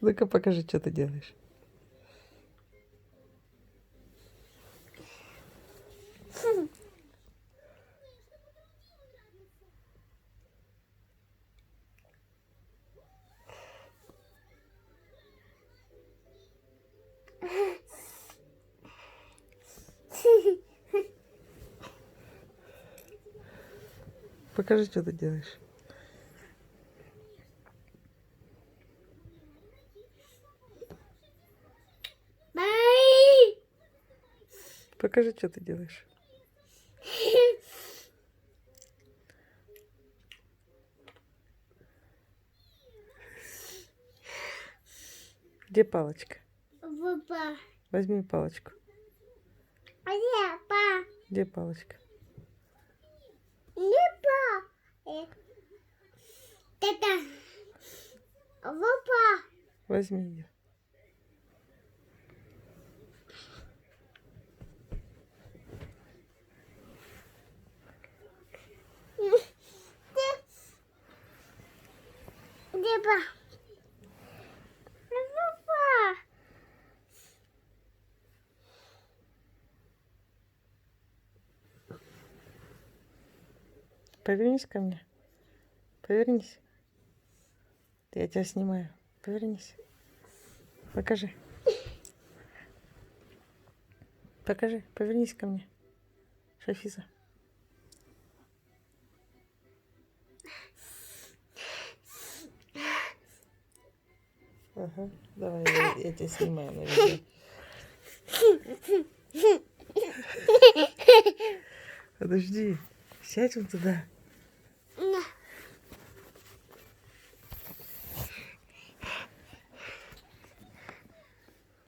Ну-ка покажи, что ты делаешь. Покажи, что ты делаешь. Покажи, что ты делаешь. Где палочка? Папа. Возьми палочку. А где па? Где палочка? Не па. Тата. Папа. Возьми ее. Где па? Папа. Повернись ко мне. Повернись. Я тебя снимаю. Повернись. Покажи. Покажи. Повернись ко мне. Шафиза. Ага. Давай, я тебя снимаю на видео. Подожди. Сядь вон туда.